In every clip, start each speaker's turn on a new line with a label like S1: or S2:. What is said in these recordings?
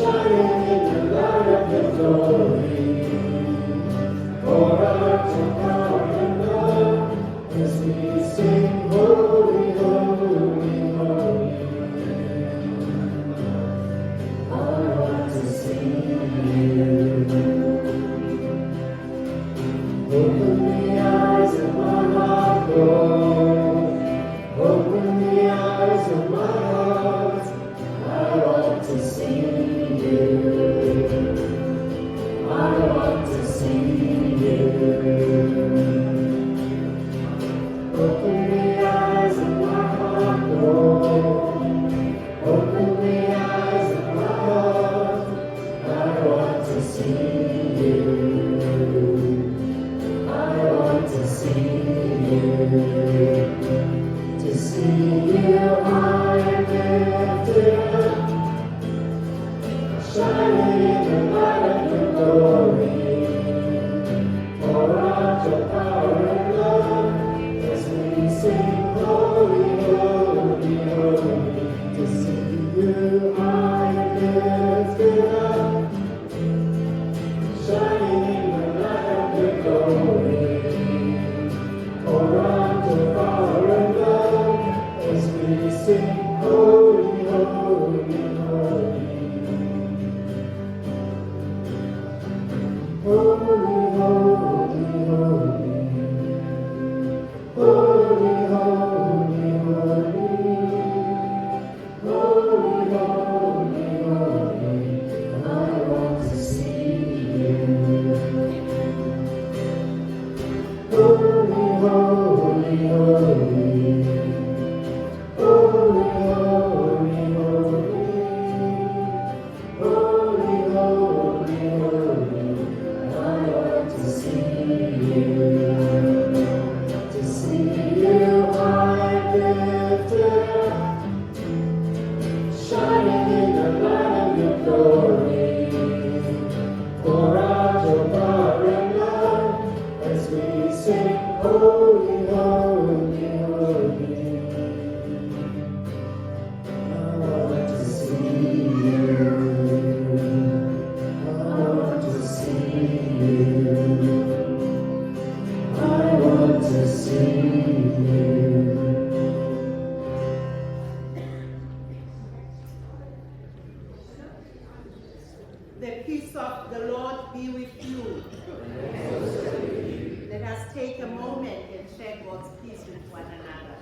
S1: shining in the light of your glory. Pour out your power and love as we sing, holy, holy, holy. I want to see you. Open the eyes of my heart, Lord. Open the eyes of my heart. I want to see you. I want to see you. Open the eyes of my heart, Lord. Open the eyes of my heart. I want to see you. I want to see you. To see you high and lifted up, shining in the light of your glory. Pour out your power and love as we sing, holy, holy, holy. To see you high and lifted up, shining in the light of your glory. Pour out your power and love as we sing, holy, holy, holy. Holy, holy, holy. Holy, holy, holy. Holy, holy, holy. I want to see you. Holy, holy, holy. Holy, holy, holy. Holy, holy, holy. I want to see you. To see you high and lifted up, shining in the light of your glory. Pour out your power and love as we sing, holy, holy, holy. I want to see you. I want to see you. I want to see you.
S2: The peace of the Lord be with you. Let us take a moment and share God's peace with one another.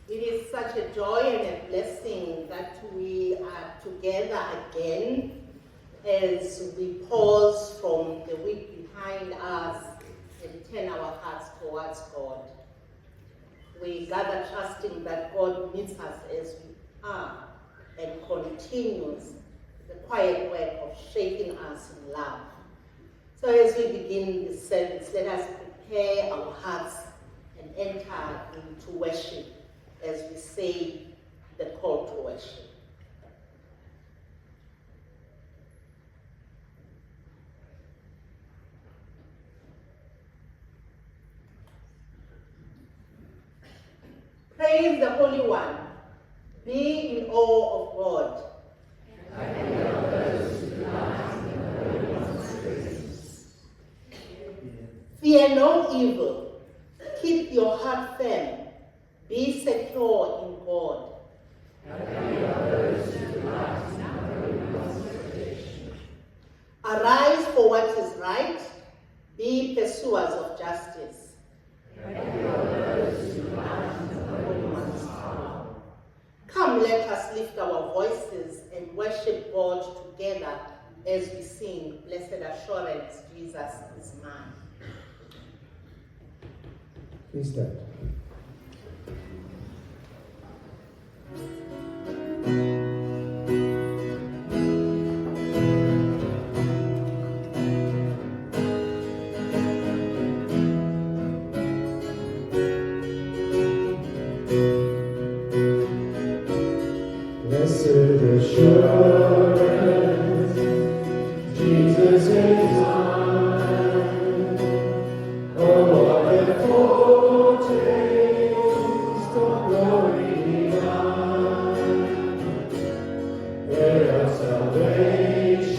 S2: It is such a joy and a blessing that we are together again as we pause from the week behind us and turn our hearts towards God. We gather trusting that God meets us as we are and continues the quiet work of shaping us in love. So as we begin this service, let us prepare our hearts and enter into worship as we say the call to worship. Praise the Holy One. Be in awe of God. Fear no evil. Keep your heart firm. Be secure in God. right. Be pursuers of justice. Come, let us lift our voices and worship God together as we sing, Blessed Assurance, Jesus is mine.
S1: Please stand. Blessed assurance, Jesus is mine. Oh, what a foretaste of glory divine, heir of salvation,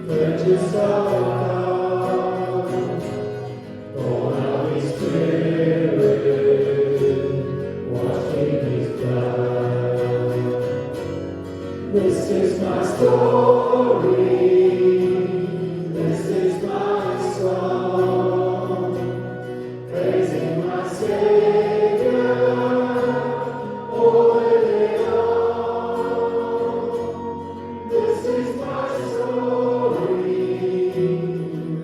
S1: purchase of God, born of His Spirit, washed in His blood. This is my story, this is my song, praising my Savior all the day long. This is my story,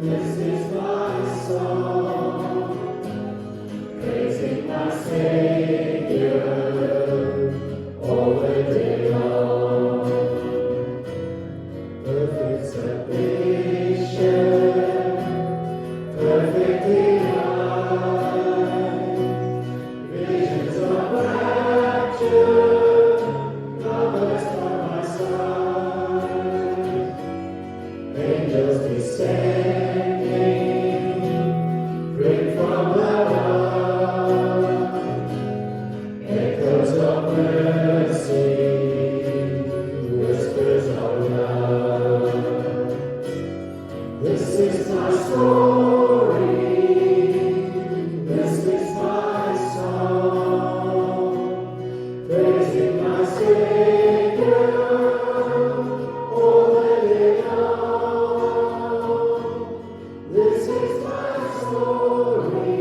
S1: this is my song, praising my Savior all the day long. Perfect salvation, perfect delight, visions of rapture, lovers by my side, angels descending, bring from above, echoes of mercy, whispers of love. This is my story, this is my song, praising my Savior all the day long. This is my story,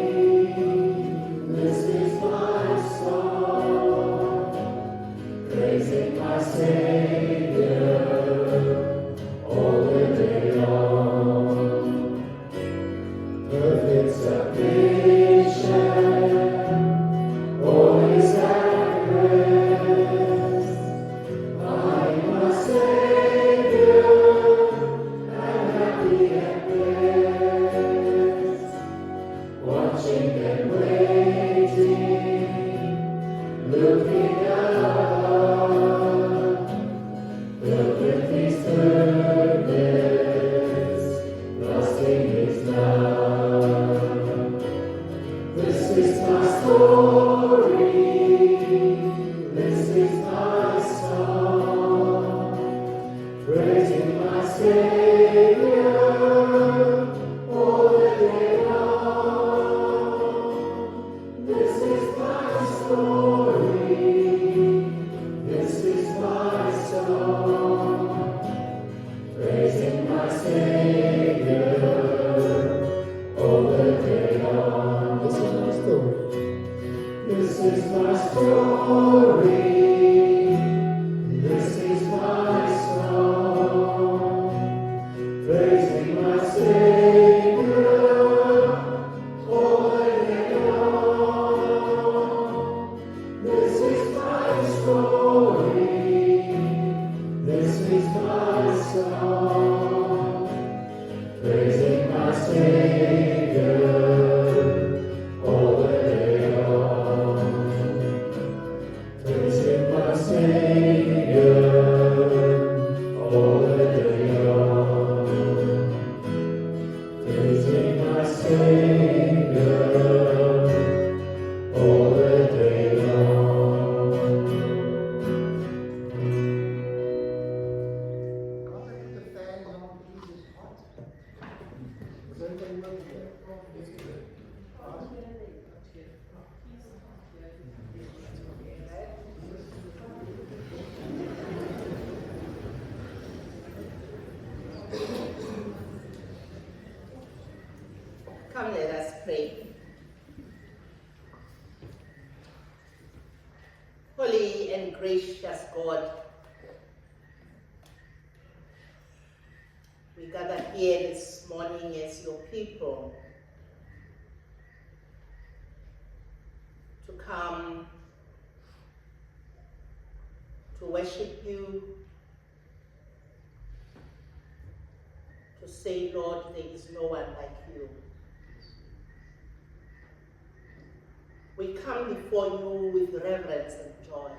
S1: this is my song, praising my Savior all the day long. Perfect salvation, all is at rest. I am my Savior, and happy and blessed, watching and waiting, looking up, filled with His goodness, lost in His love. This is my story, this is my song, praising my Savior all the day long. This is my story, this is my song, praising my Savior all the day long. This is my story. This is my story. This is my song, praising my Savior all the day long. This is my story. This is my song, praising my Savior all the day long. Praising my Savior all the day long. Praising my Savior all the day long.
S2: Come, let us pray. Holy and gracious God, we gather here this morning as your people to come to worship you, to say, Lord, there is no one like you. We come before you with reverence and joy.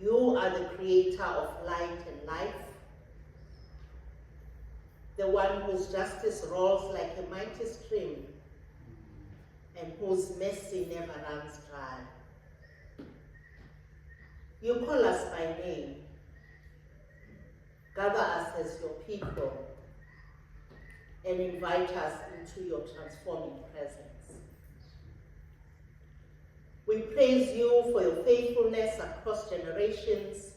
S2: You are the creator of light and life, the one whose justice rolls like a mighty stream and whose mercy never runs dry. You call us by name, gather us as your people, and invite us into your transforming presence. We praise you for your faithfulness across generations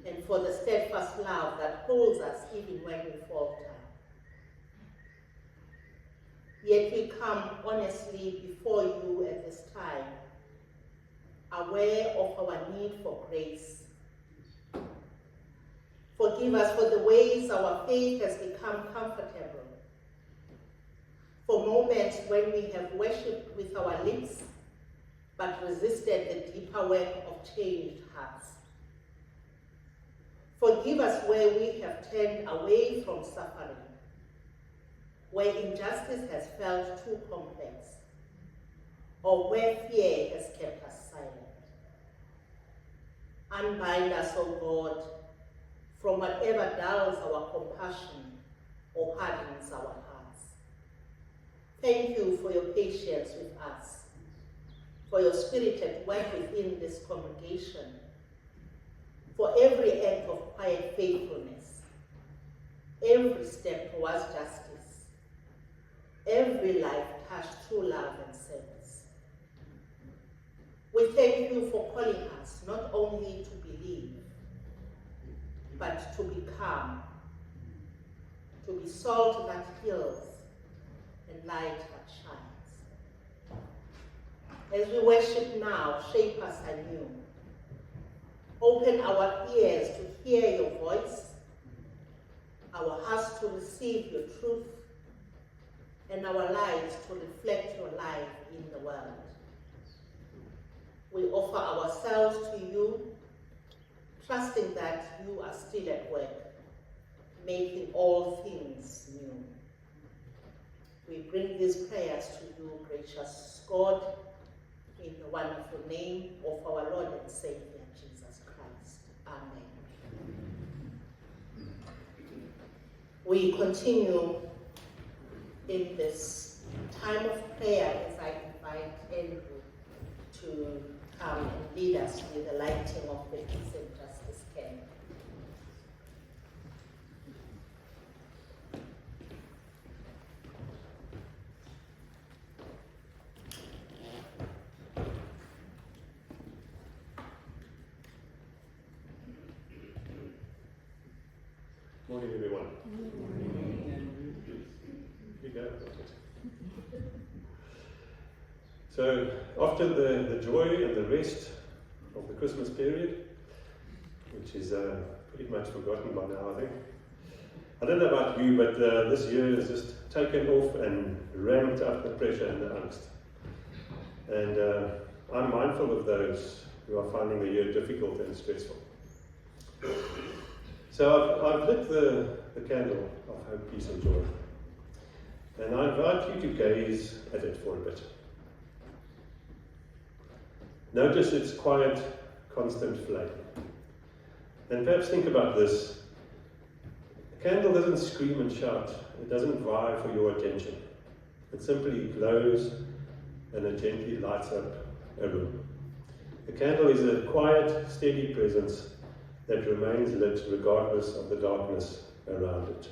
S2: and for the steadfast love that holds us even when we falter. Yet we come honestly before you at this time, aware of our need for grace. Forgive us for the ways our faith has become comfortable, for moments when we have worshipped with our lips but resisted the deeper work of changed hearts. Forgive us where we have turned away from suffering, where injustice has felt too complex, or where fear has kept us silent. Unbind us, O God, from whatever dulls our compassion or hardens our hearts. Thank you for your patience with us, for your spirit at work within this congregation, for every act of quiet faithfulness, every step towards justice, every life touched through love and service. We thank you for calling us not only to believe, but to become, to be salt that heals and light that shines. As we worship now, shape us anew. Open our ears to hear your voice, our hearts to receive your truth, and our lives to reflect your life in the world. We offer ourselves to you, trusting that you are still at work, making all things new. We bring these prayers to you, gracious God, in the wonderful name of our Lord and Savior, Jesus Christ. Amen. We continue in this time of prayer as I invite Andrew to come and lead us with the lighting of the Peace and Justice candle.
S3: Morning, everyone. You go. So, after the joy and the rest of the Christmas period, which is pretty much forgotten by now, I think. I don't know about you, but this year has just taken off and ramped up the pressure and the angst. And I'm mindful of those who are finding the year difficult and stressful. So I've lit the candle of hope, peace and joy. And I invite you to gaze at it for a bit. Notice its quiet, constant flame. And perhaps think about this. A candle doesn't scream and shout. It doesn't vie for your attention. It simply glows and it gently lights up a room. A candle is a quiet, steady presence that remains lit regardless of the darkness around it.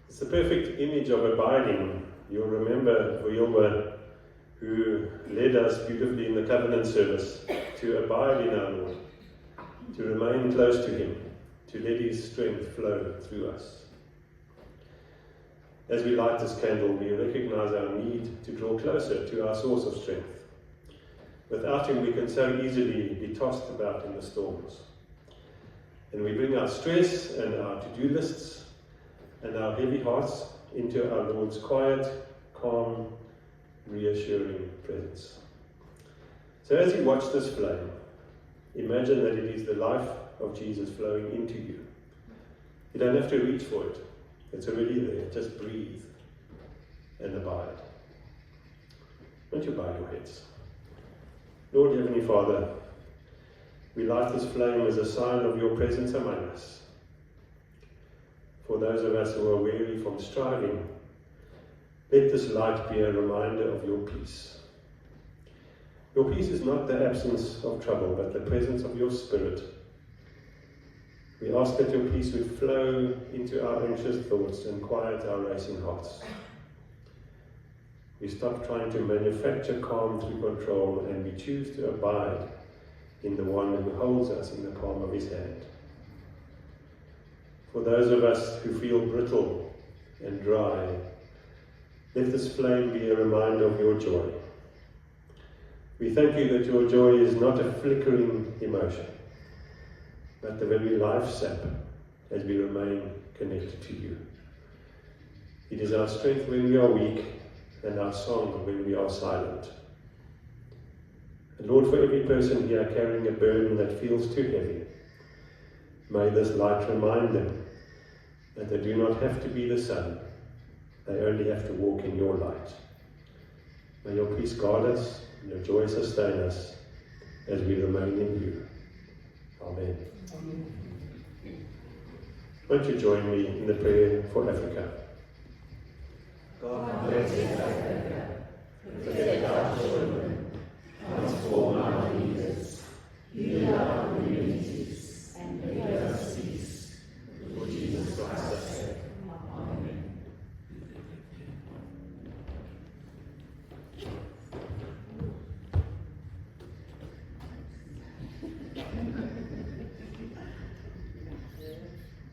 S3: It's the perfect image of abiding. You'll remember Wilbur, who led us beautifully in the covenant service, to abide in our Lord, to remain close to Him, to let His strength flow through us. As we light this candle, we recognize our need to draw closer to our source of strength. Without him, we can so easily be tossed about in the storms. And we bring our stress and our to-do lists and our heavy hearts into our Lord's quiet, calm, reassuring presence. So as you watch this flame, imagine that it is the life of Jesus flowing into you. You don't have to reach for it. It's already there. Just breathe and abide. Won't you bow your heads? Lord Heavenly Father, we light this flame as a sign of your presence among us. For those of us who are weary from striving, let this light be a reminder of your peace. Your peace is not the absence of trouble, but the presence of your Spirit. We ask that your peace would flow into our anxious thoughts and quiet our racing hearts. We stop trying to manufacture calm through control, and we choose to abide in the one who holds us in the palm of his hand. For those of us who feel brittle and dry, let this flame be a reminder of your joy. We thank you that your joy is not a flickering emotion, but the very life sap as we remain connected to you. It is our strength when we are weak and our song when we are silent. And Lord, for every person here carrying a burden that feels too heavy, may this light remind them that they do not have to be the sun, they only have to walk in your light. May your peace guard us and your joy sustain us as we remain in you. Amen. Won't you join me in the prayer for Africa?
S1: God bless Africa, protect our children, transform our leaders, heal our communities, and make us cease. For Jesus Christ's sake. Amen.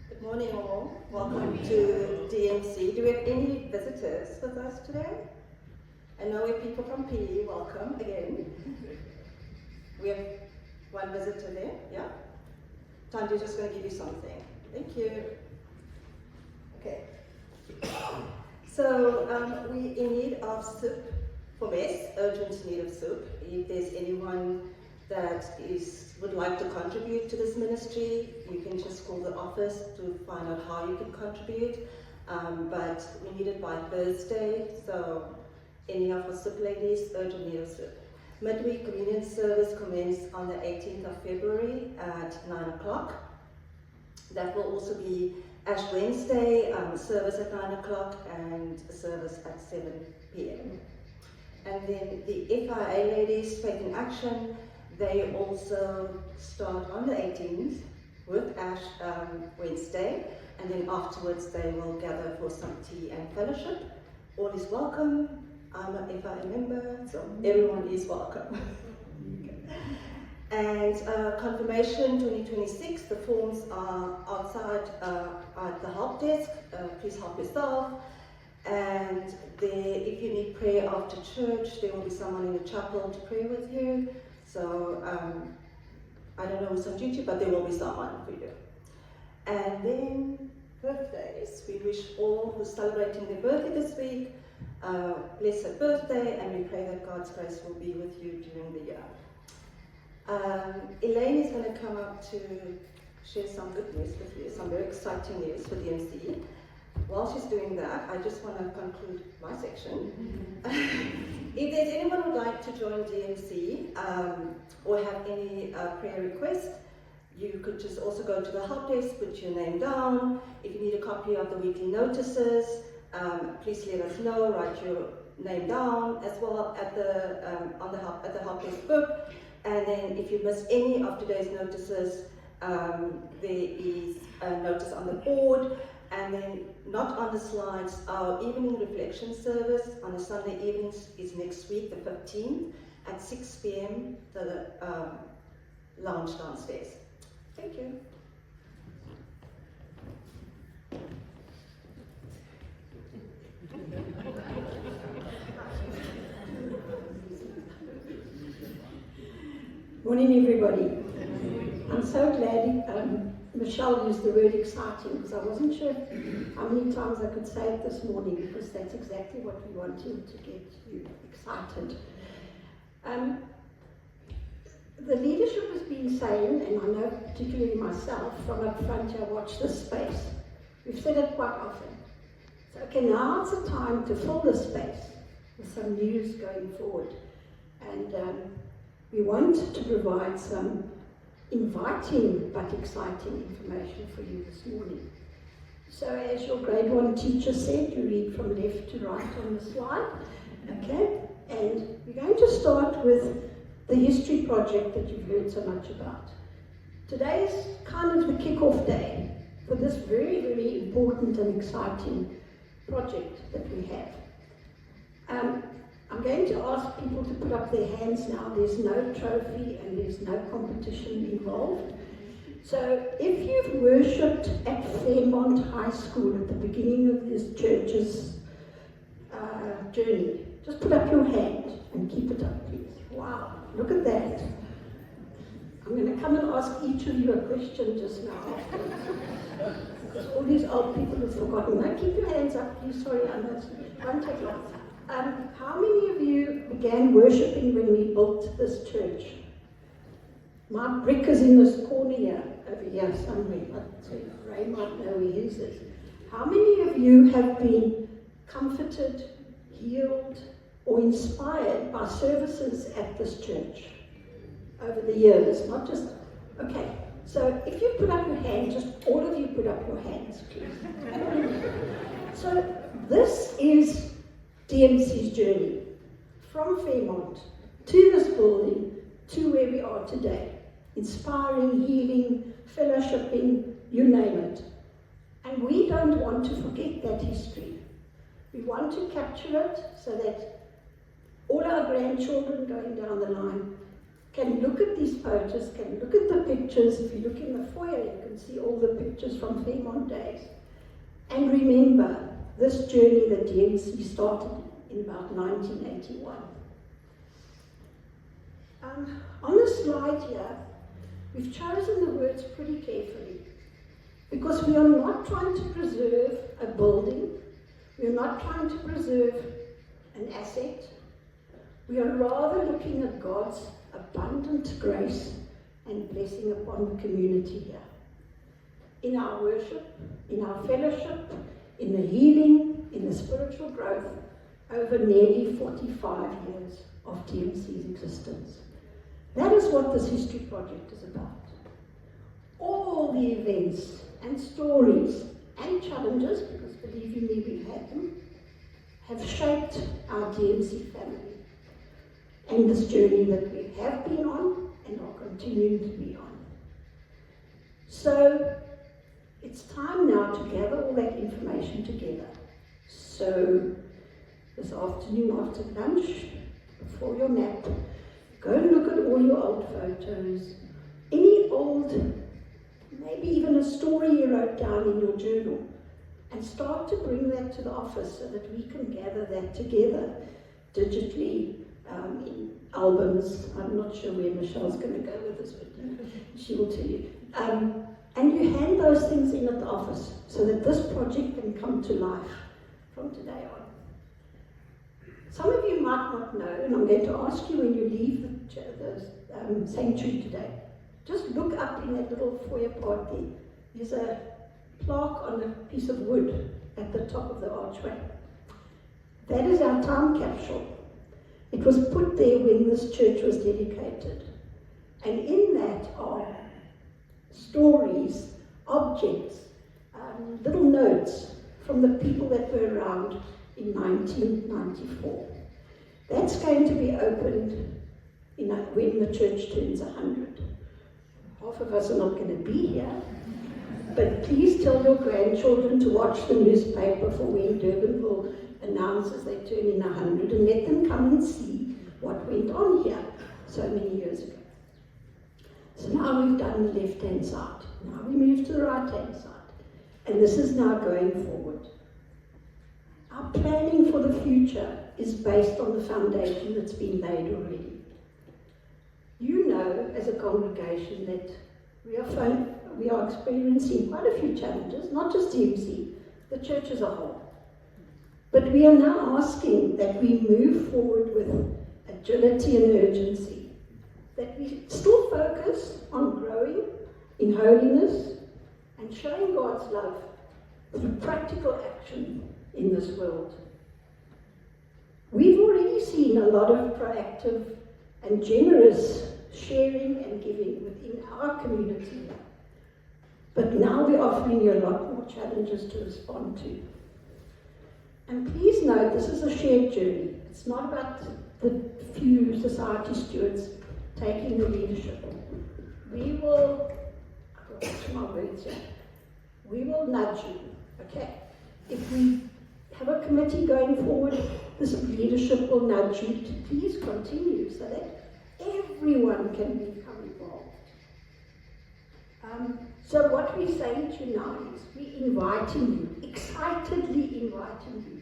S4: Good morning all. Welcome to DMC. Do we have any visitors with us today? I know we have people from PE. Welcome again. We have one visitor there, yeah? Tanju's just going to give you something. Thank you. Okay. So we in need of soup for mess, urgent need of soup. If there's anyone that would like to contribute to this ministry, you can just call the office to find out how you can contribute. But we need it by Thursday, so any of our soup ladies, urgent need of soup. Midweek communion service commences on the 18th of February at 9 o'clock. That will also be Ash Wednesday, service at 9 o'clock and a service at 7 p.m. And then the FIA ladies, Faith in Action, they also start on the 18th with Ash Wednesday, and then afterwards they will gather for some tea and fellowship. All is welcome. I'm an FIA member, so everyone is welcome. And confirmation 2026, the forms are outside at the help desk. Please help yourself. And if you need prayer after church, there will be someone in the chapel to pray with you. So I don't know who's on duty, but there will be someone for you. And then birthdays. We wish all who's celebrating their birthday this week blessed birthday, and we pray that God's grace will be with you during the year. Elaine is going to come up to share some good news with you, some very exciting news for DMC. While she's doing that, I just want to conclude my section. If there's anyone who would like to join DMC or have any prayer requests, you could just also go to the help desk, put your name down. If you need a copy of the weekly notices, please let us know. Write your name down as well at the help desk book. And then if you miss any of today's notices, there is a notice on the board. And then not on the slides, our evening reflection service on a Sunday evenings is next week, the 15th, at 6 p.m. the lounge downstairs. Thank you.
S5: Morning, everybody. I'm so glad Michelle used the word exciting, because I wasn't sure how many times I could say it this morning, because that's exactly what we wanted to get you excited. The leadership has been saying, and I know particularly myself, from up front here, watch this space. We've said it quite often. So, okay, now it's the time to fill this space with some news going forward. And we want to provide some inviting but exciting information for you this morning. So as your grade 1 teacher said, you read from left to right on the slide. Okay? And we're going to start with the history project that you've heard so much about. Today is kind of the kick-off day for this very, very important and exciting project that we have. I'm going to ask people to put up their hands now. There's no trophy and there's no competition involved. So if you've worshipped at Fairmont High School at the beginning of this church's journey, just put up your hand and keep it up, please. Wow, look at that. I'm going to come and ask each of you a question just now. Because all these old people have forgotten. No, keep your hands up, please. Sorry, I know it won't take long. How many of you began worshipping when we built this church? My brick is in this corner here, over here somewhere. So Ray might know where his is. How many of you have been comforted, healed, or inspired by services at this church over the years? Not just, okay. So if you put up your hand, just all of you put up your hands, please. So this is DMC's journey from Fairmont to this building to where we are today. Inspiring, healing, fellowshipping, you name it. And we don't want to forget that history. We want to capture it so that all our grandchildren going down the line can look at these photos, can look at the pictures. If you look in the foyer, you can see all the pictures from Fairmont days. And remember this journey that DMC started in about 1981. On the slide here, we've chosen the words pretty carefully because we are not trying to preserve a building, we are not trying to preserve an asset, we are rather looking at God's abundant grace and blessing upon the community here. In our worship, in our fellowship, in the healing, in the spiritual growth, over nearly 45 years of DMC's existence. That is what this history project is about. All the events and stories and challenges, because believe you me, we've had them, have shaped our DMC family and this journey that we have been on and are continuing to be on. So it's time now to gather all that information together. So this afternoon after lunch, before your nap, go and look at all your old photos, any old, maybe even a story you wrote down in your journal, and start to bring that to the office so that we can gather that together digitally in albums. I'm not sure where Michelle's going to go with this, but she will tell you. And you hand those things in at the office so that this project can come to life from today on. Some of you might not know, and I'm going to ask you when you leave the sanctuary today, just look up in that little foyer part there. There's a plaque on a piece of wood at the top of the archway. That is our time capsule. It was put there when this church was dedicated. And in that are stories, objects, little notes from the people that were around in 1994. That's going to be opened when the church turns 100. Half of us are not going to be here, but please tell your grandchildren to watch the newspaper for when Durbanville announces they turn in 100 and let them come and see what went on here so many years ago. So now we've done the left-hand side. Now we move to the right-hand side. And this is now going forward. Our planning for the future is based on the foundation that's been laid already. You know know as a congregation that we are experiencing quite a few challenges, not just DMC, the church as a whole. But we are now asking that we move forward with agility and urgency, that we still focus on growing in holiness and showing God's love through practical action in this world. We've already seen a lot of proactive and generous sharing and giving within our community. But now we're offering you a lot more challenges to respond to. And please note, this is a shared journey. It's not about the few society stewards taking the leadership. We will, I'll watch my words here. We will nudge you, okay? If we have a committee going forward, this leadership will nudge you to please continue so that everyone can become involved. So what we're saying to you now is we're inviting you, excitedly inviting you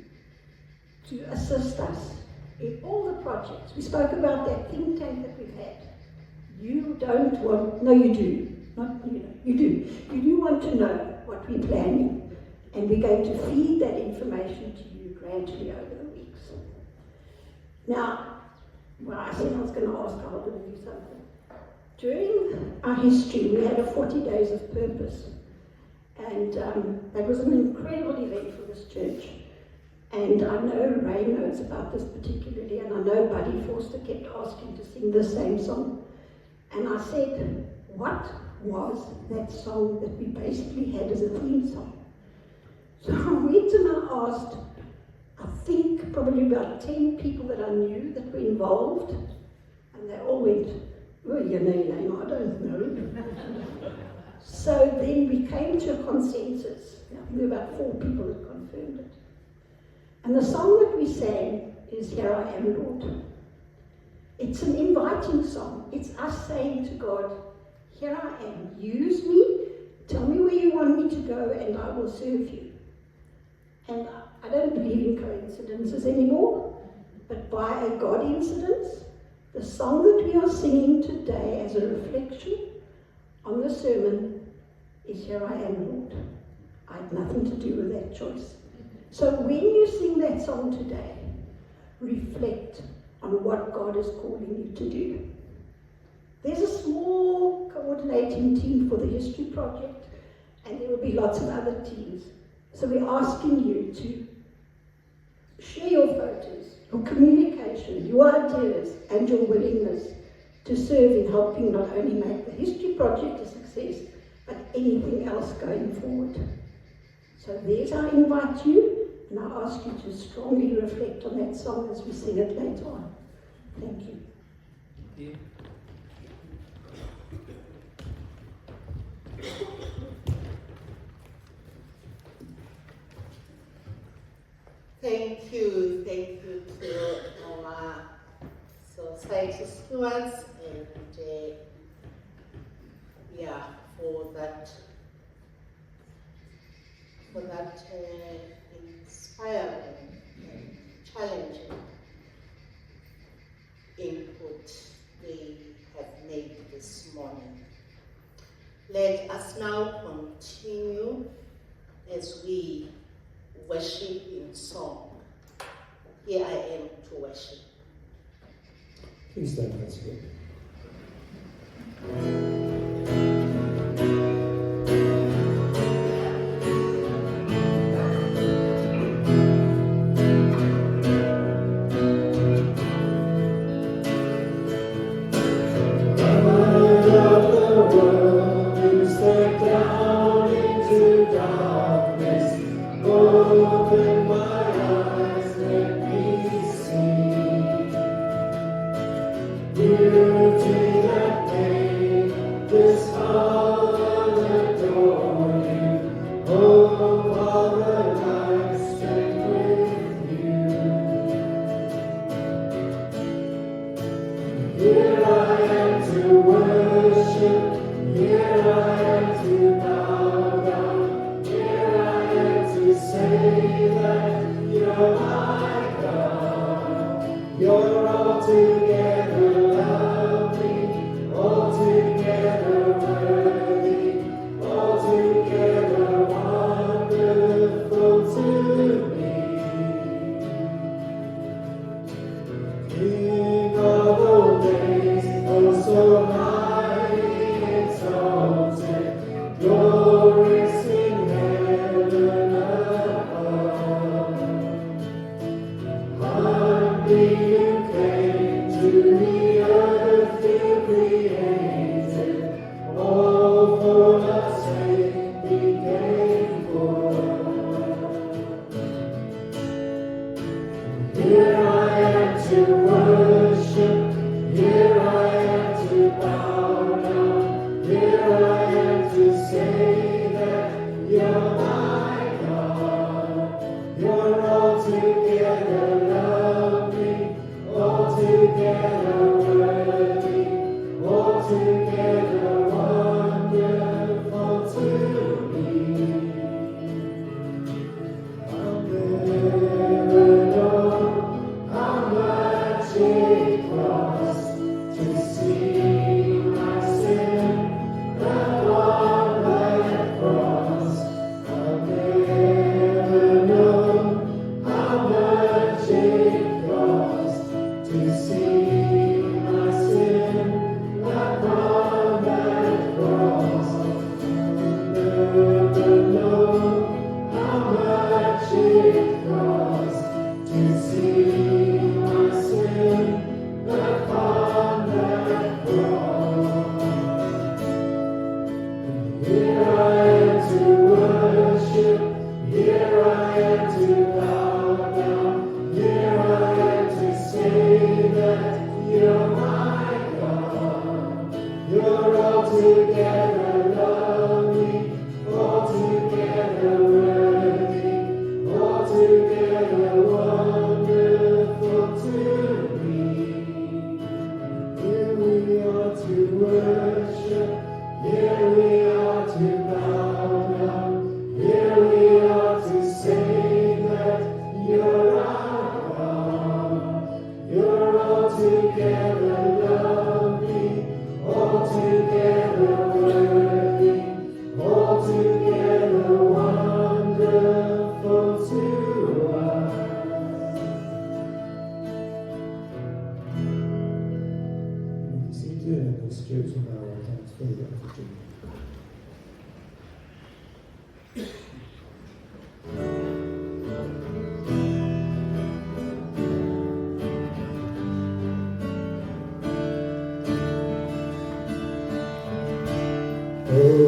S5: to assist us in all the projects. We spoke about that think tank that we've had. You don't want, no you do, not you know, you do. You do want to know what we're planning, and we're going to feed that information to you gradually over the weeks. Now, well, I said I was going to ask Alden to do something. During our history, we had a 40 days of purpose, and that was an incredible event for this church. And I know Ray knows about this particularly, and I know Buddy Forster kept asking to sing the same song. And I said, what was that song that we basically had as a theme song? So I went and I asked, I think probably about 10 people that I knew that were involved, and they all went, well, your name, I don't know. So then we came to a consensus. I think there were about 4 people that confirmed it. And the song that we sang is Here I Am, Lord. It's an inviting song. It's us saying to God, here I am, use me, tell me where you want me to go, and I will serve you. And I don't believe in coincidences anymore, but by a God incidence, the song that we are singing today as a reflection on the sermon is Here I Am, Lord. I had nothing to do with that choice. So when you sing that song today, reflect on what God is calling you to do. There's a small coordinating team for the History Project, and there will be lots of other teams. So we're asking you to share your photos, your communication, your ideas, and your willingness to serve in helping not only make the History Project a success, but anything else going forward. So there's our invite to you, and I ask you to strongly reflect on that song as we sing it later on. Thank you.
S1: Yeah.
S2: Thank you to our society stewards and for that inspiring and challenging input they have made this morning. Let us now continue as we worship in song. Here I am to worship.
S1: Please stand once again.
S6: Here I am to bow down.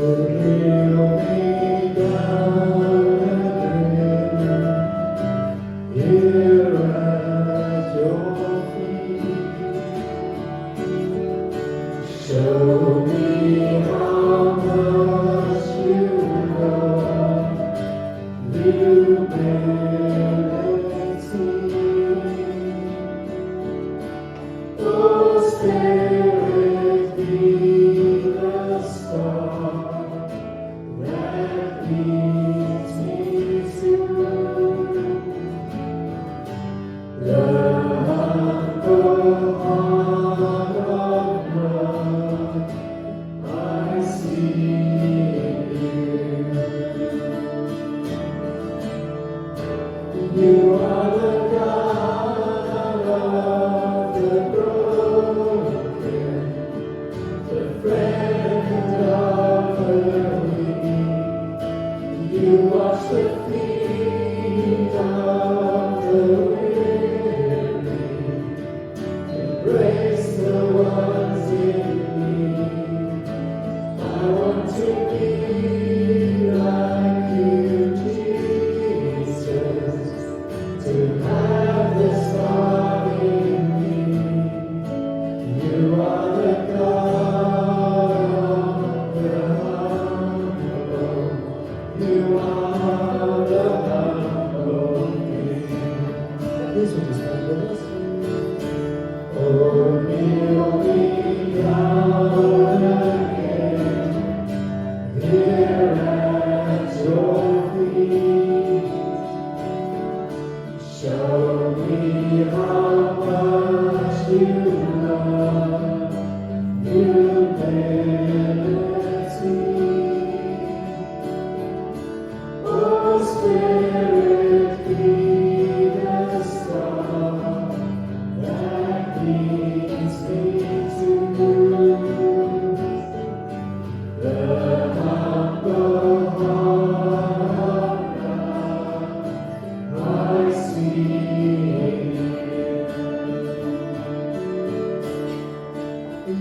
S1: kneel me down again, here at your feet. Show me how much you love humility. Oh, Spirit, be the star that leads me to the humble heart of love I see in you. You are the God of the broken, the friend of the weak. You wash the feet of the weary, embrace the ones in need. I want to be like you, Jesus, to have this heart in me. You are the God of the humble. You are the humble King. This one is not with us. Oh, kneel me down again, here at your feet. Show me how much you love humility. Oh, Spirit, be the star that leads me to the humble heart of love I see in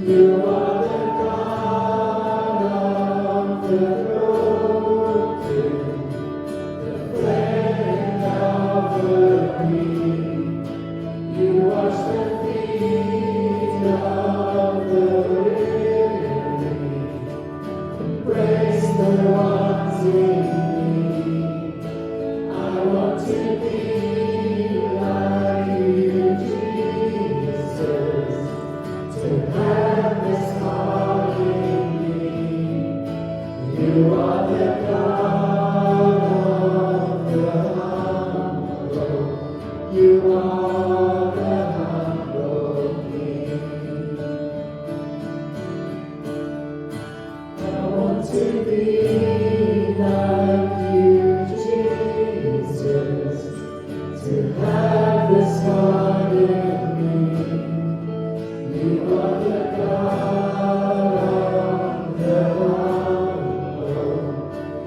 S1: you. You are the God of the broken, the friend of the weak. You wash the feet of the weary, embrace the ones in need. I want to be like you, Jesus, to have this heart in me. You are the God of the humble. You are the humble King. I want to be like you, Jesus, to have this heart in me. You are the God of the humble.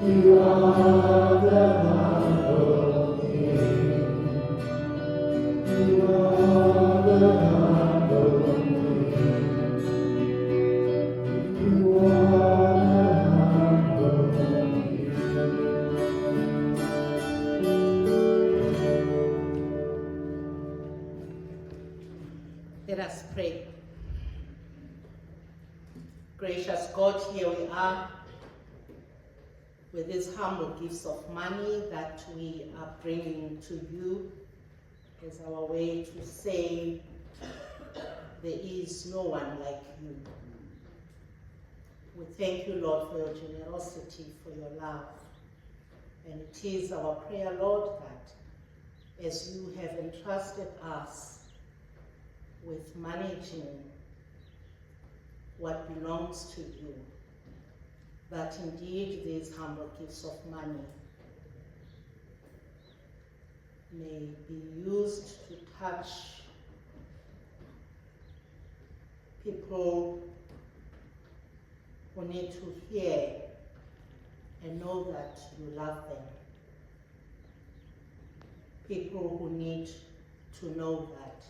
S1: You are the humble King. You are the humble King. You are the humble King.
S2: Let us pray. Gracious God, here we are with these humble gifts of money that we are bringing to you as our way to say there is no one like you. We thank you, Lord, for your generosity, for your love. And it is our prayer, Lord, that as you have entrusted us with managing what belongs to you, that indeed these humble gifts of money may be used to touch people who need to hear and know that you love them. People who need to know that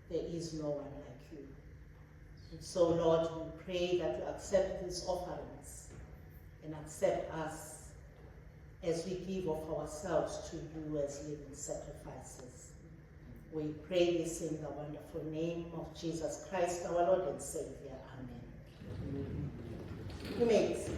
S2: there is no one like you. And so, Lord, we pray that you accept these offerings and accept us as we give of ourselves to you as living sacrifices. We pray this in the wonderful name of Jesus Christ, our Lord and Savior. Amen. You may be seated.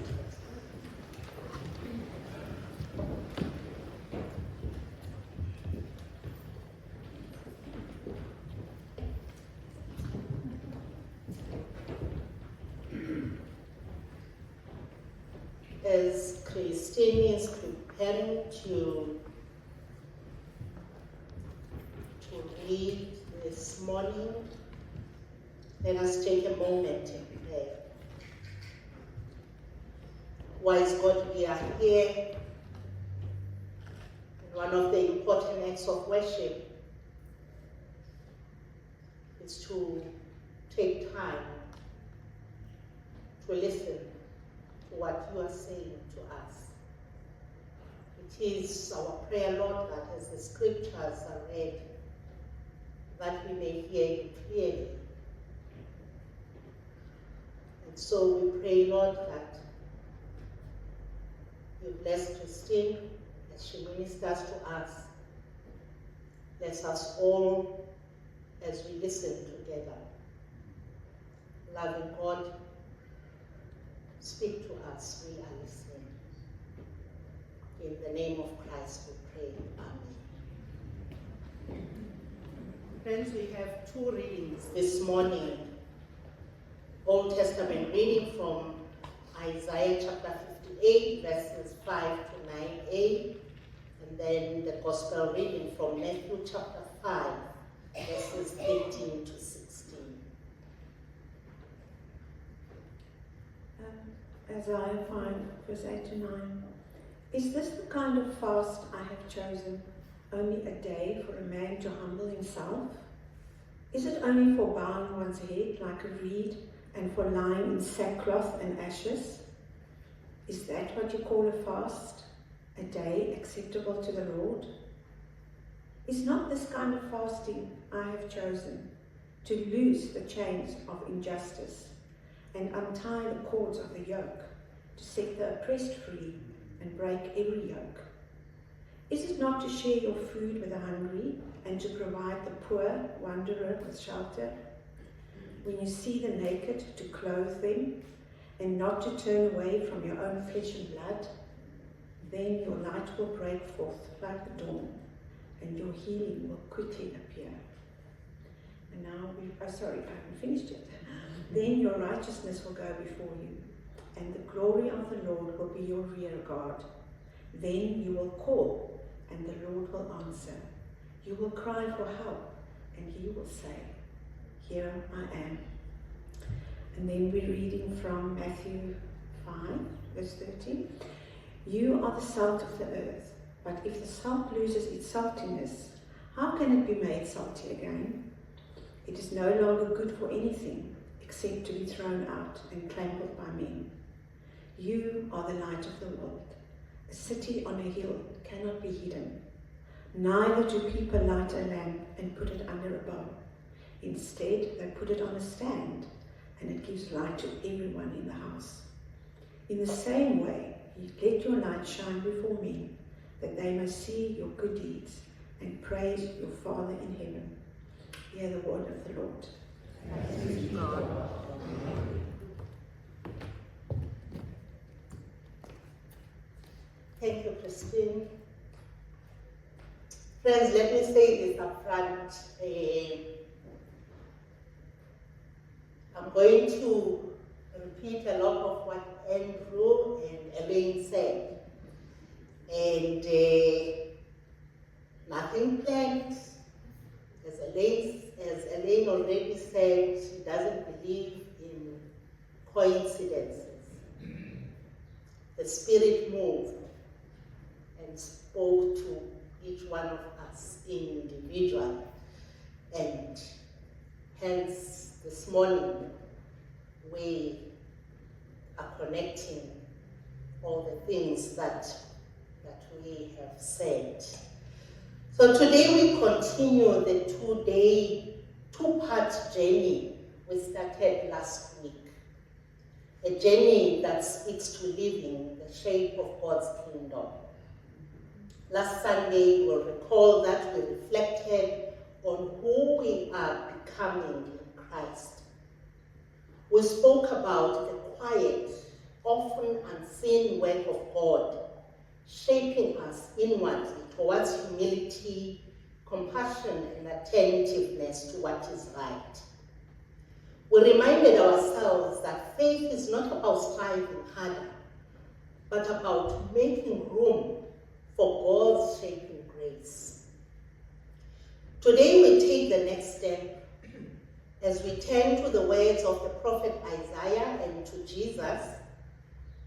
S2: As Christine is preparing to read this morning, let us take a moment and pray. Wise God, we are here, and one of the important acts of worship is to take time to listen to what you are saying to us. It is our prayer, Lord, that as the scriptures are read, that we may hear you clearly. And so we pray, Lord, that you bless Christine as she ministers to us. Bless us all as we listen together. Loving God, speak to us, we are listening. In the name of Christ we pray, amen. Friends, we have two readings this morning. Old Testament reading from Isaiah chapter 58, verses 5 to 9a, and then the Gospel reading from Matthew chapter 5, verses 18 to 16.
S5: Isaiah 5, verse 8 to 9. Is this the kind of fast I have chosen, only a day for a man to humble himself? Is it only for bowing one's head like a reed and for lying in sackcloth and ashes? Is that what you call a fast, a day acceptable to the Lord? Is not this kind of fasting I have chosen, to loose the chains of injustice and untie the cords of the yoke, to set the oppressed free and break every yoke? Is it not to share your food with the hungry and to provide the poor wanderer with shelter? When you see the naked, to clothe them and not to turn away from your own flesh and blood? Then your light will break forth like the dawn and your healing will quickly appear. And now I haven't finished yet. Then your righteousness will go before you, and the glory of the Lord will be your rear guard. Then you will call, and the Lord will answer. You will cry for help, and he will say, here I am. And then we're reading from Matthew 5, verse 13. You are the salt of the earth, but if the salt loses its saltiness, how can it be made salty again? It is no longer good for anything except to be thrown out and trampled by men. You are the light of the world. A city on a hill cannot be hidden. Neither do people light a lamp and put it under a bowl. Instead, they put it on a stand, and it gives light to everyone in the house. In the same way, let your light shine before men, that they may see your good deeds and praise your Father in heaven. Hear the word of the Lord. Thanks be to God.
S2: Thank you, Christine. Friends, let me say this up front. I'm going to repeat a lot of what Andrew and Elaine said. And nothing planned. As Elaine already said, she doesn't believe in coincidences. The Spirit moved and spoke to each one of us individually. And hence, this morning, we are connecting all the things that we have said. So today we continue the two-part journey we started last week. a journey that speaks to living the shape of God's kingdom. Last Sunday, you will recall that we reflected on who we are becoming in Christ. We spoke about the quiet, often unseen work of God, shaping us inwardly towards humility, compassion, and attentiveness to what is right. We reminded ourselves that faith is not about striving harder, but about making room for God's shaping grace. Today we take the next step as we turn to the words of the prophet Isaiah and to Jesus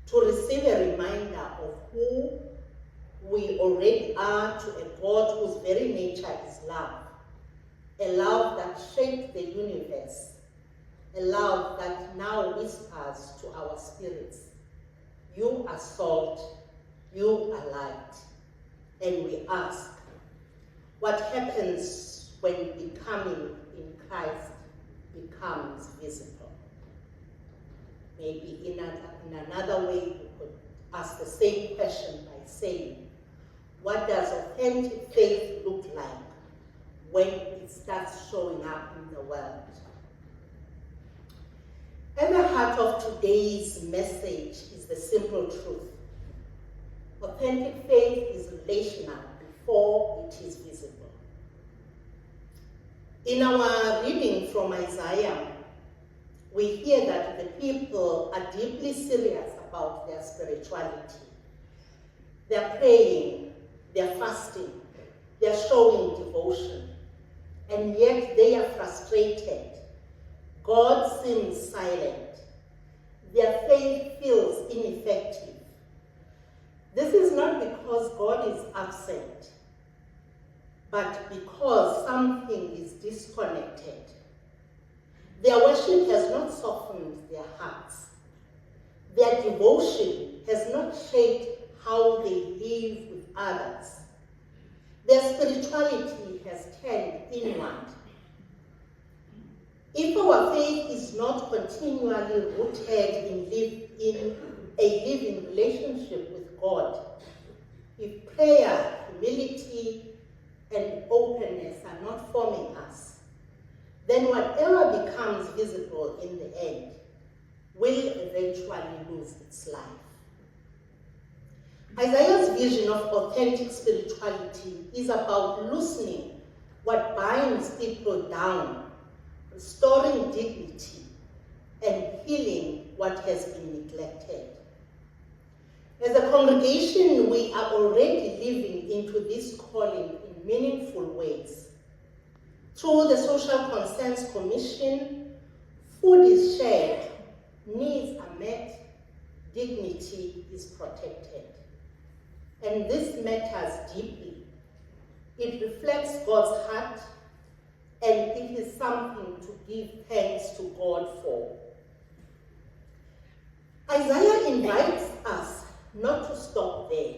S2: to receive a reminder of who we already are to a God whose very nature is love, a love that shaped the universe, a love that now whispers to our spirits, you are salt, you are light. And we ask, what happens when becoming in Christ becomes visible? Maybe in another way, we could ask the same question by saying, what does authentic faith look like when it starts showing up in the world? At the heart of today's message is the simple truth. Authentic faith is relational before it is visible. In our reading from Isaiah, we hear that the people are deeply serious about their spirituality. They're praying, they're fasting, they're showing devotion, and yet they are frustrated. God seems silent. Their faith feels ineffective. This is not because God is absent, but because something is disconnected. Their worship has not softened their hearts. Their devotion has not shaped how they live with others. Their spirituality has turned inward. If our faith is not continually rooted in a living relationship with God, if prayer, humility, and openness are not forming us, then whatever becomes visible in the end will eventually lose its life. Isaiah's vision of authentic spirituality is about loosening what binds people down, restoring dignity, and healing what has been neglected. As a congregation, we are already living into this calling in meaningful ways. Through the Social Concerns Commission, food is shared, needs are met, dignity is protected. And this matters deeply. It reflects God's heart, and it is something to give thanks to God for. Isaiah invites us not to stop there,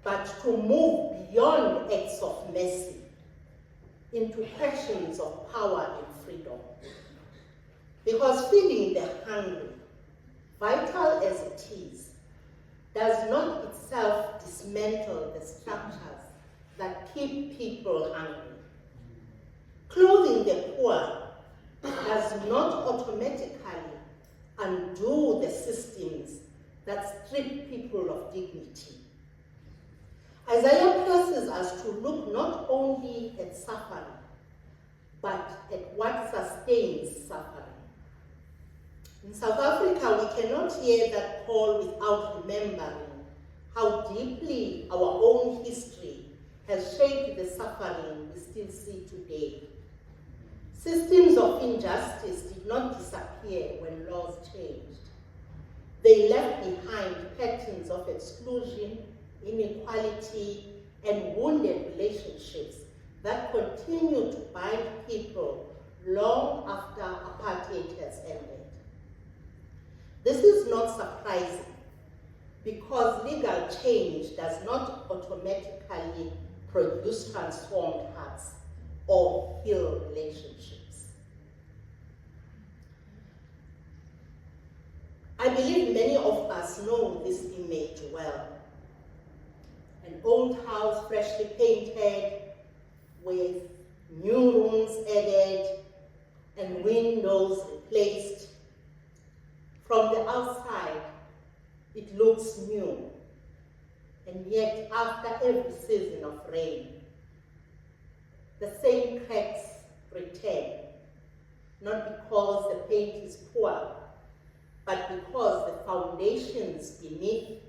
S2: but to move beyond acts of mercy into questions of power and freedom. Because feeding the hungry, vital as it is, does not itself dismantle the structures that keep people hungry. Clothing the poor does not automatically undo the systems that strip people of dignity. Isaiah presses us to look not only at suffering, but at what sustains suffering. In South Africa, we cannot hear that call without remembering how deeply our own history has shaped the suffering we still see today. Systems of injustice did not disappear when laws changed. They left behind patterns of exclusion, inequality, and wounded relationships that continue to bind people long after apartheid has ended. This is not surprising because legal change does not automatically produce transformed hearts or heal relationships. many of us know this image well. An old house freshly painted with new rooms added and windows replaced. From the outside, it looks new. And yet, after every season of rain, the same cracks return, not because the paint is poor, but because the foundations beneath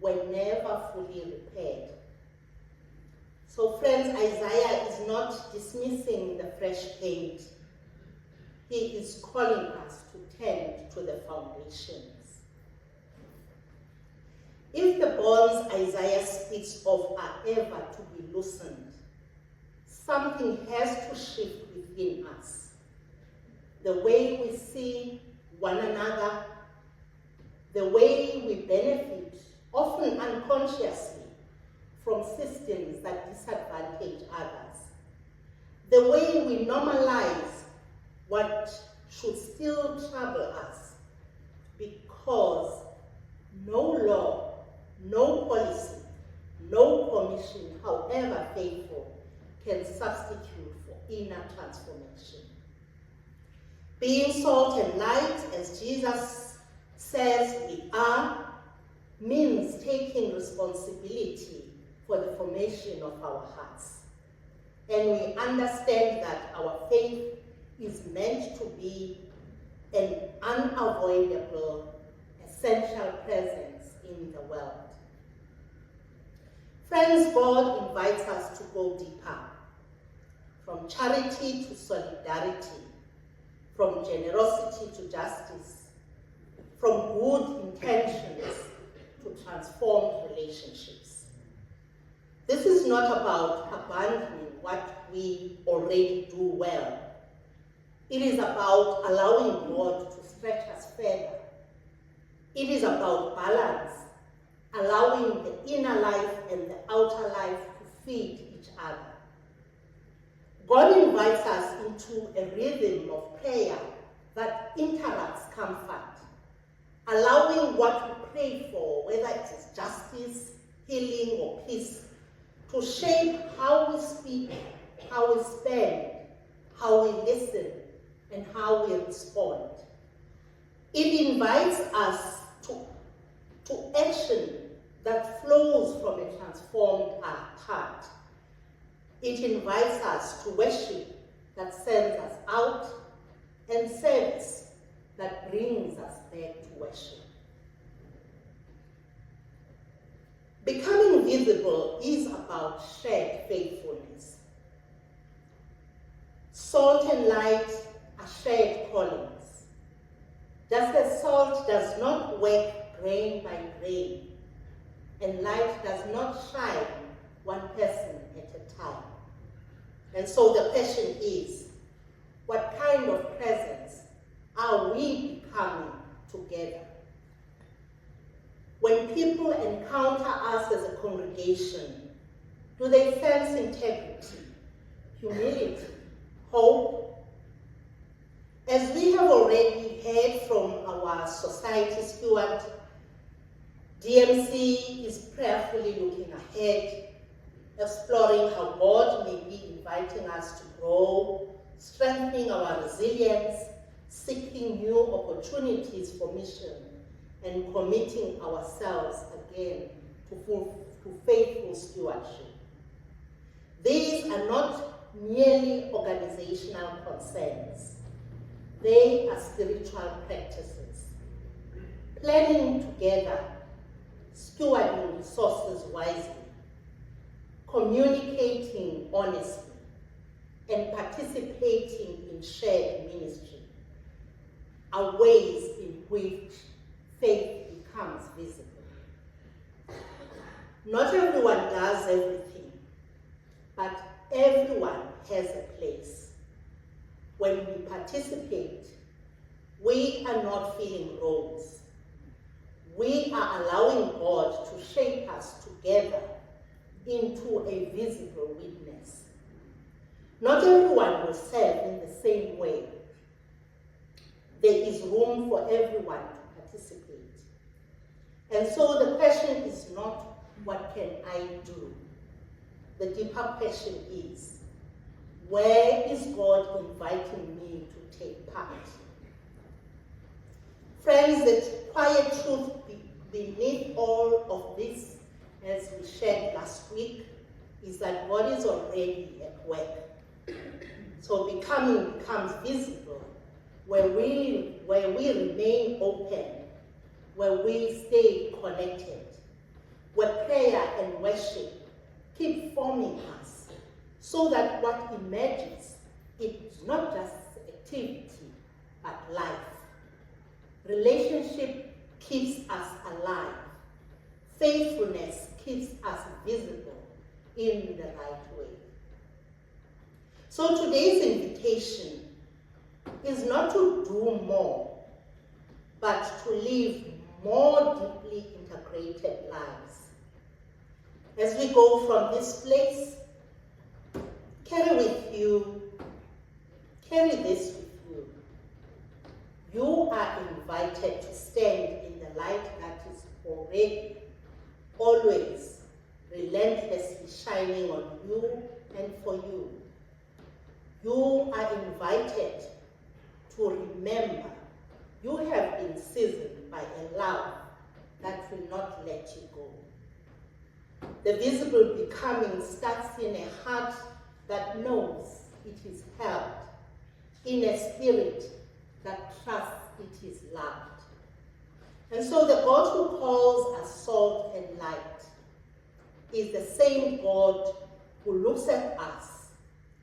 S2: were never fully repaired. So friends, Isaiah is not dismissing the fresh paint. He is calling us to tend to the foundations. If the bonds Isaiah speaks of are ever to be loosened, something has to shift within us. The way we see one another, the way we benefit, often unconsciously, from systems that disadvantage others. The way we normalize what should still trouble us, because no law, no policy, no commission, however faithful, can substitute for inner transformation. Being salt and light, as Jesus says we are, means taking responsibility for the formation of our hearts. And we understand that our faith is meant to be an unavoidable, essential presence in the world. Friends, God invites us to go deeper, from charity to solidarity, from generosity to justice, from good intentions to transformed relationships. This is not about abandoning what we already do well. It is about allowing God to stretch us further. It is about balance, allowing the inner life and the outer life to feed each other. God invites us into a rhythm of prayer that interrupts comfort, allowing what we pray for, whether it is justice, healing, or peace, to shape how we speak, how we spend, how we listen, and how we respond. It invites us to action that flows from a transformed heart. It invites us to worship that sends us out and service that brings us back to worship. Becoming visible is about shared faithfulness. Salt and light are shared callings. Just as salt does not work grain by grain, and light does not shine one person at a time. And so the question is, what kind of presence are we becoming together? When people encounter us as a congregation, do they sense integrity, humility, hope? As we have already heard from our society steward, DMC is prayerfully looking ahead, exploring how God may be inviting us to grow, strengthening our resilience, seeking new opportunities for mission, and committing ourselves again to faithful stewardship. These are not merely organizational concerns. They are spiritual practices. Planning together, stewarding resources wisely, communicating honestly, and participating in shared ministry are ways in which faith becomes visible. Not everyone does everything, but everyone has a place. When we participate, we are not filling roles. We are allowing God to shape us together into a visible witness. Not everyone will serve in the same way. There is room for everyone to participate. And so the question is not, what can I do? The deeper question is, where is God inviting me to take part? Friends, the quiet truth beneath all of this, as we shared last week, is that God is already at work. So becoming becomes visible where we remain open, where we stay connected, where prayer and worship keep forming us, so that what emerges is not just activity, but life. Relationship keeps us alive. Faithfulness keeps us visible in the right way. So today's invitation is not to do more, but to live more deeply integrated lives. As we go from this place, carry this with you. You are invited to stand in the light that is already, always, relentlessly shining on you and for you. You are invited to remember you have been seasoned by a love that will not let you go. The visible becoming starts in a heart that knows it is held, in a spirit that trusts it is loved. And so the God who calls us salt and light is the same God who looks at us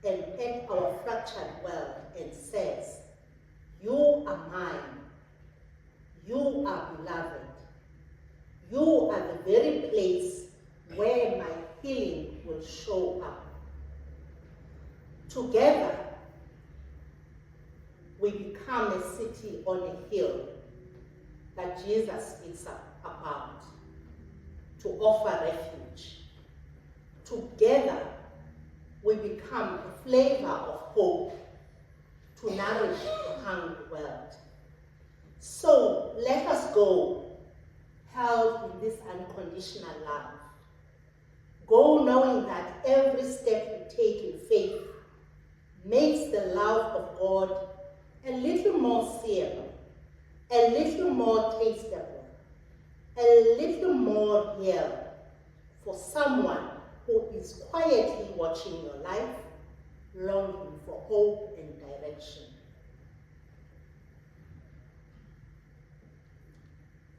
S2: and at our fractured world and says, "You are mine. You are beloved. You are the very place where my healing will show up." Together, we become a city on a hill that Jesus speaks about, to offer refuge. Together, we become a flavor of hope to nourish a hungry world. So let us go, held in this unconditional love. Go knowing that every step we take in faith makes the love of God a little more seeable, a little more tasteable, a little more real for someone who is quietly watching your life, longing for hope and direction.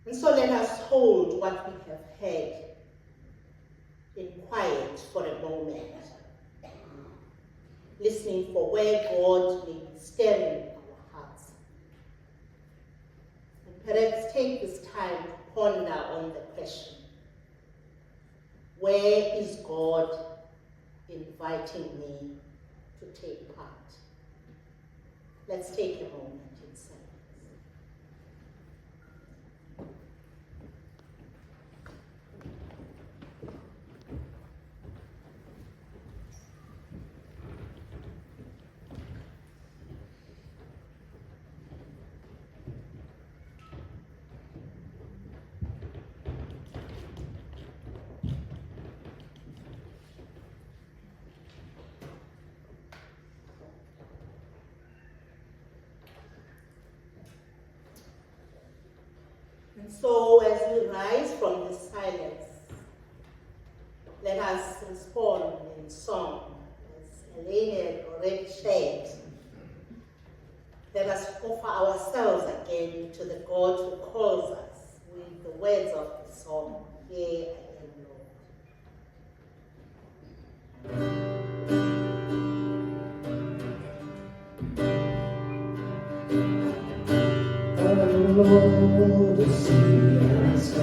S2: And so let us hold what we have heard in quiet for a moment, listening for where God may be stirring our hearts. And perhaps take this time to ponder on the question, where is God inviting me to take part? Let's take a moment in silence. And so as we rise from this silence, let us respond in song, as Elaine had already shared. Let us offer ourselves again to the God who calls us with the words of the song, "Here I am, Lord."
S1: Lord, the sea and sky,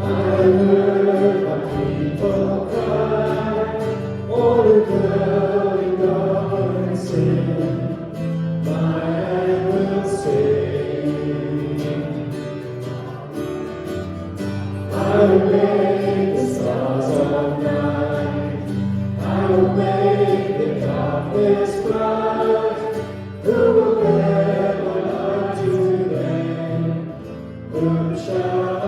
S1: I heard my people cry, all the girl in God and sin, my hand will sing. I will make the stars of night, I will make the darkness bright, who will ever love to them, who shall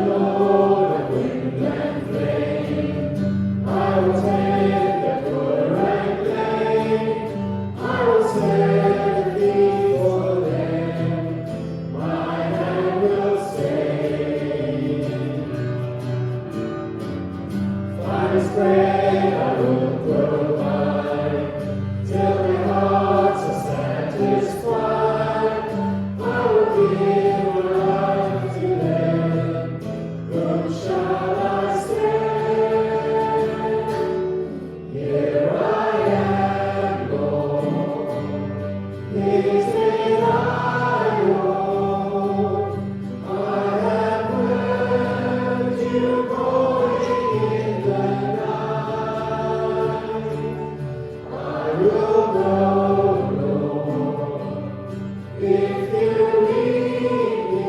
S1: Lord of wind and flame. I will take the poor and lame. I will set the thief for them. My hand will save. Finest bread I will provide, till their hearts are satisfied. I will give my life to them. Whom shall I send? Here I am, Lord. This is I, Lord. I have heard you calling in the night. I will go, Lord, if you lead me.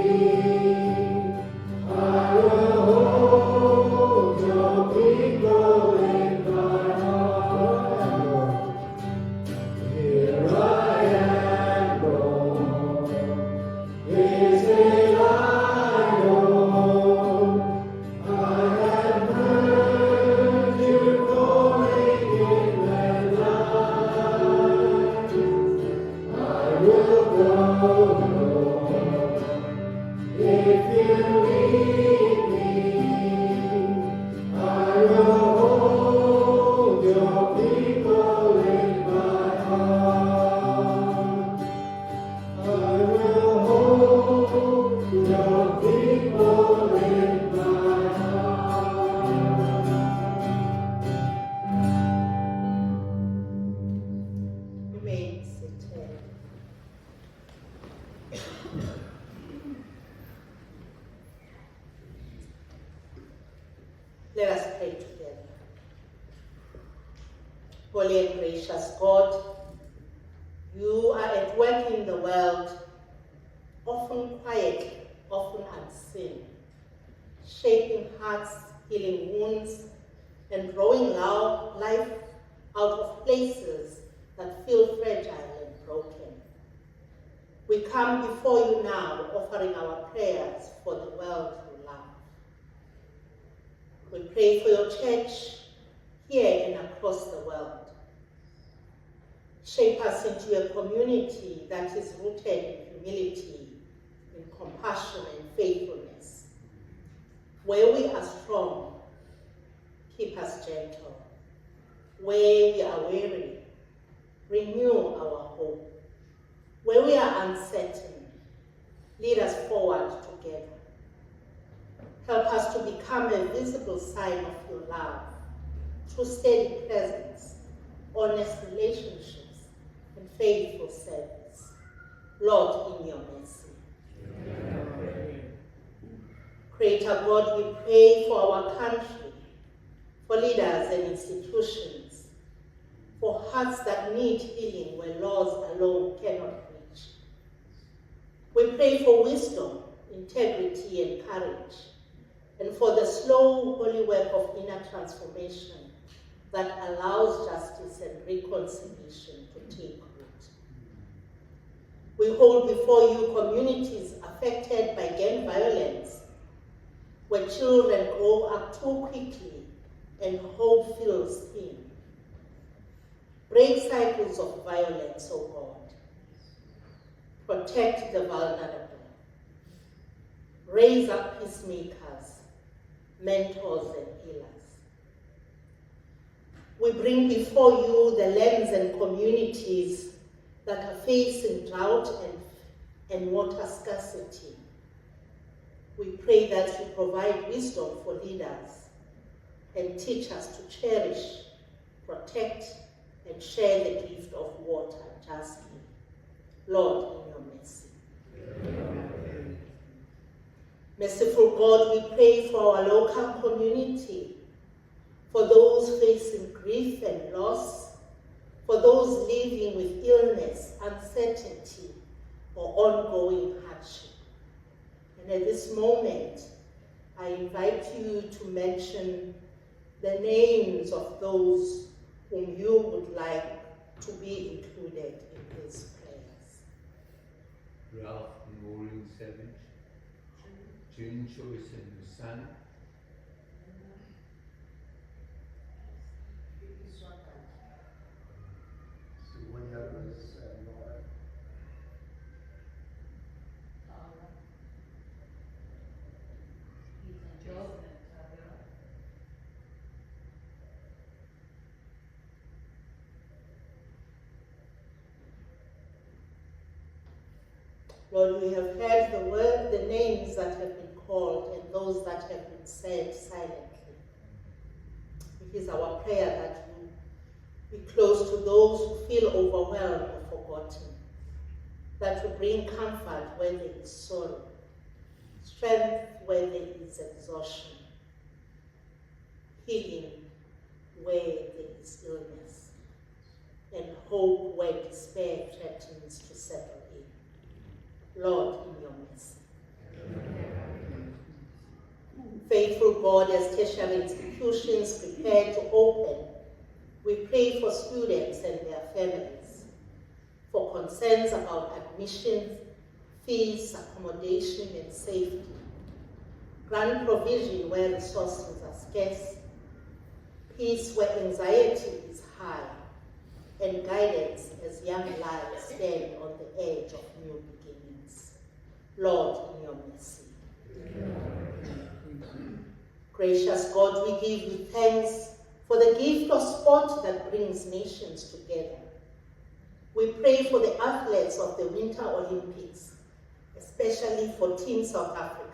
S1: I will hold your people in my heart. Here I am, Lord. This is I, Lord. I have heard you calling in the night. I will go, Lord, if you lead me. I will hold your people in my heart. I will hold your people in my heart.
S2: You may sit here. Let us pray together. Holy and gracious God, you are at work in the world, often quiet, often unseen, shaping hearts, healing wounds, and drawing life out of places that feel fragile and broken. We come before you now, offering our prayers for the world you love. We pray for your church here and across the world. Shape us into a community that is rooted in humility, in compassion and faithfulness. Where we are strong, keep us gentle. Where we are weary, renew our hope. Where we are uncertain, lead us forward together. Help us to become a visible sign of your love through steady presence, honest relationships, and faithful service. Lord, in your mercy. Amen. Creator God, we pray for our country, for leaders and institutions, for hearts that need healing where laws alone cannot reach. We pray for wisdom, integrity, and courage, and for the slow, holy work of inner transformation that allows justice and reconciliation to take root. We hold before you communities affected by gang violence, where children grow up too quickly and hope feels thin. Break cycles of violence, O God. Protect the vulnerable. Raise up peacemakers, mentors, and healers. We bring before you the lands and communities that are facing drought and water scarcity. We pray that you provide wisdom for leaders and teach us to cherish, protect, and share the gift of water justly. Lord, in your mercy. Amen. Merciful God, we pray for our local community, for those facing grief and loss, for those living with illness, uncertainty, or ongoing hardship. And at this moment, I invite you to mention the names of those whom you would like to be included in these prayers.
S6: Ralph Maureen Savage, 준초이신 산
S1: Suwanyaras and Lord.
S2: Lord, we have heard the names that have been called and those that have been said silently. It is our prayer that we be close to those who feel overwhelmed or forgotten, that we bring comfort where there is sorrow, strength where there is exhaustion, healing where there is illness, and hope where despair threatens to settle in. Lord, in your mercy. Faithful God, as tertiary institutions prepare to open, we pray for students and their families, for concerns about admissions, fees, accommodation, and safety. Grant provision where resources are scarce, peace where anxiety is high, and guidance as young lives stand on the edge of new beginnings. Lord, in your mercy. Gracious God, we give you thanks for the gift of sport that brings nations together. We pray for the athletes of the Winter Olympics, especially for Team South Africa.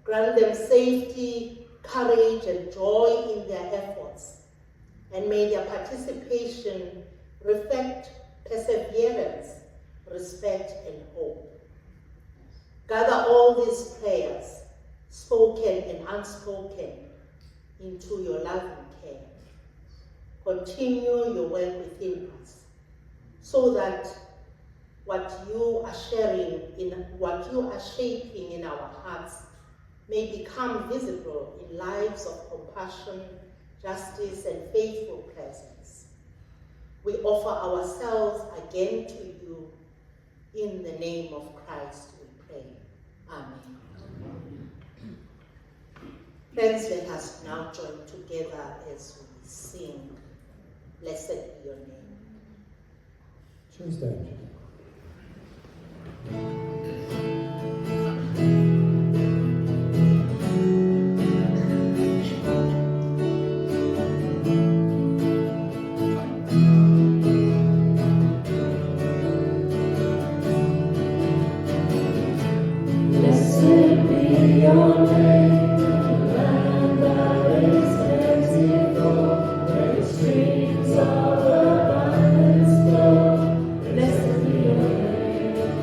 S2: Grant them safety, courage, and joy in their efforts, and may their participation reflect perseverance, respect, and hope. Gather all these prayers, spoken and unspoken, into your loving care. Continue your work within us, so that what you are shaping in our hearts may become visible in lives of compassion, justice, and faithful presence. We offer ourselves again to you. In the name of Christ we pray. Amen. Friends, let us now join together as we sing, Blessed be your name.
S1: Choose stage.
S7: Blessed be your name, land that is plentiful, where the streams of abundance flow. Blessed be your name.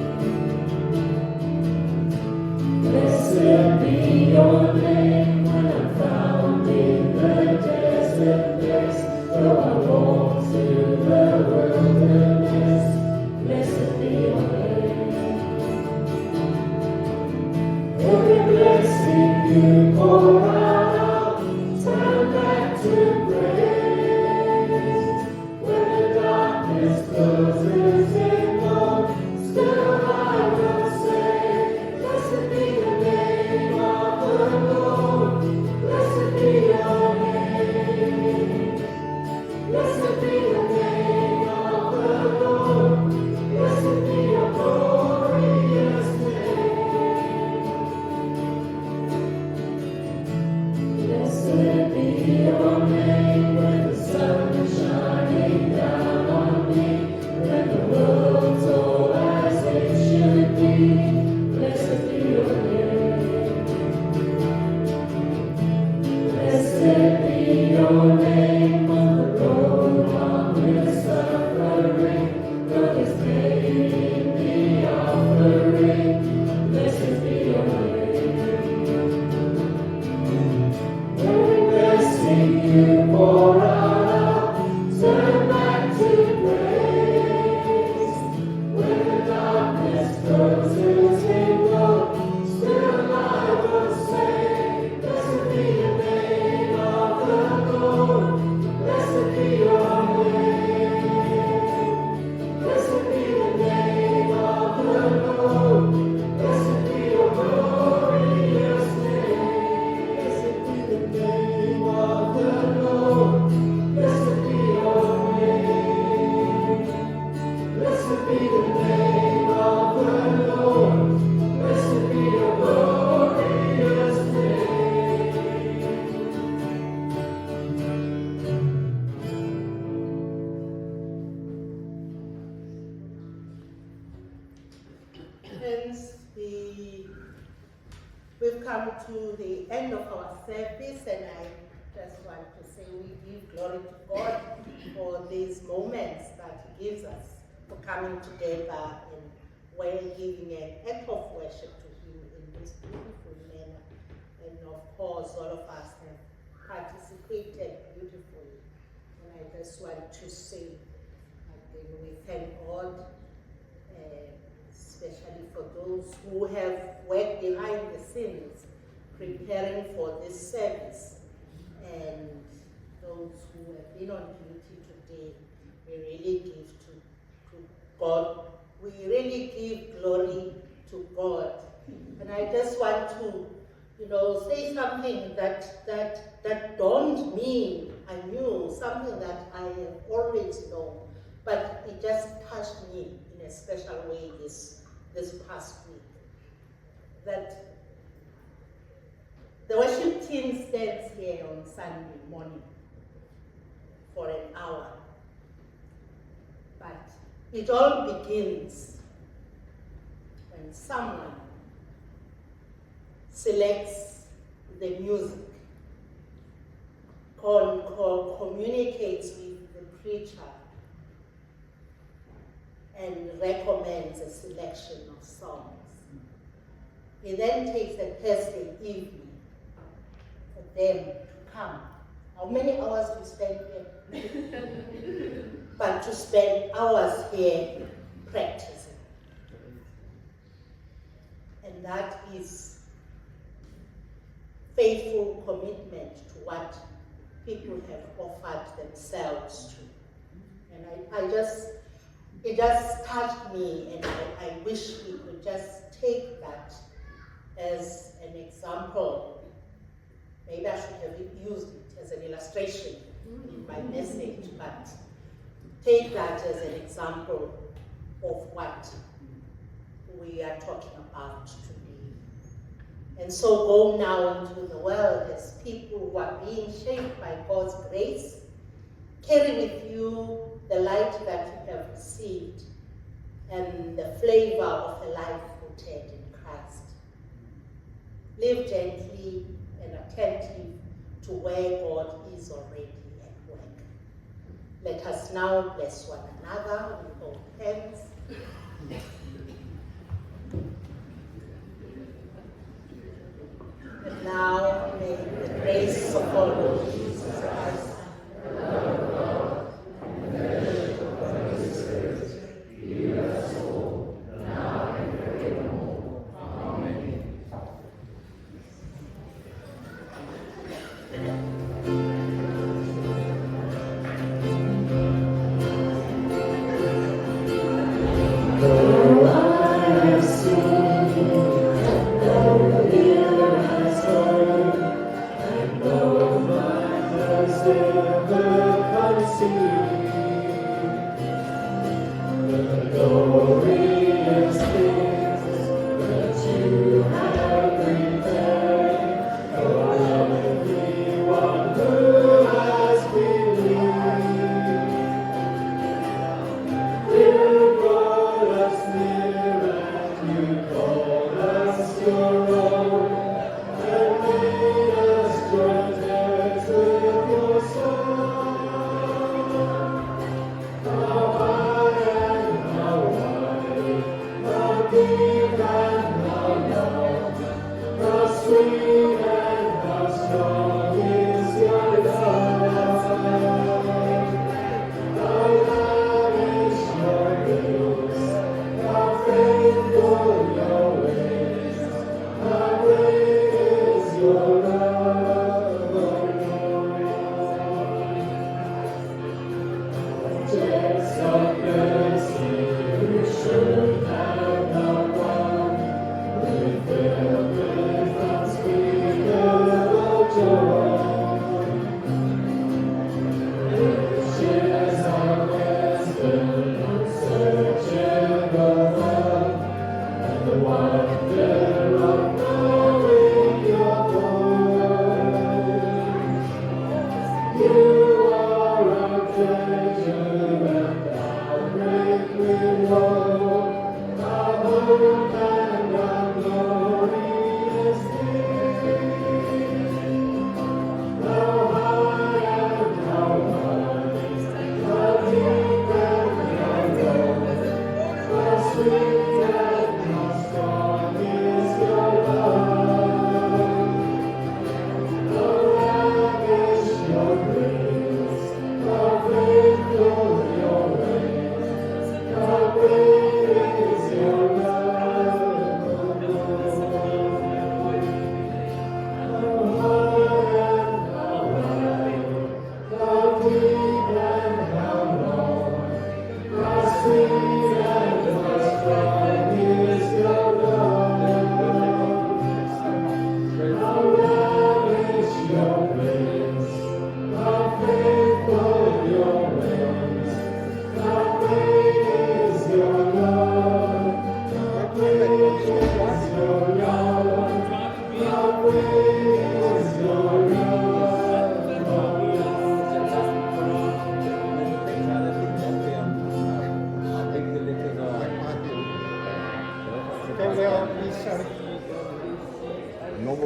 S7: Blessed be your name when I'm found in the desert place, though I walk through the wilderness. Blessed be your name. Every blessing you pour out, turn back to praise. When the darkness closes in on, still I will say, blessed be the name of the Lord.
S2: We've come to the end of our service, and I just want to say we give glory to God for these moments that He gives us for coming together and while giving an act of worship to Him in this beautiful manner. And of course, all of us have participated beautifully. And I just want to say, again, we thank God, especially for those who have worked behind the scenes, preparing for this service, and those who have been on duty today. We really give to God. We really give glory to God. And I just want to, say something that dawned me anew, something that I have always known, but it just touched me in a special way this past week. That the worship team stands here on Sunday morning for an hour, but it all begins when someone selects the music, communicates with the preacher, and recommends a selection of songs. He then takes a Thursday evening for them to come. How many hours we spend here? But to spend hours here practicing. And that is faithful commitment to what people have offered themselves to. And it just touched me, and I wish we could just take that as an example. Maybe I should have used it as an illustration in my message, but take that as an example of what we are talking about today. And so go now into the world as people who are being shaped by God's grace. Carry with you the light that you have received and the flavor of a life rooted in Christ. Live gently and attentive to where God is already at work. Let us now bless one another with both hands. And now may the grace of our Lord Jesus Christ, the love of God, and the fellowship of the Holy Spirit be with us all, now and forevermore. Amen.
S1: Lord,
S6: Noble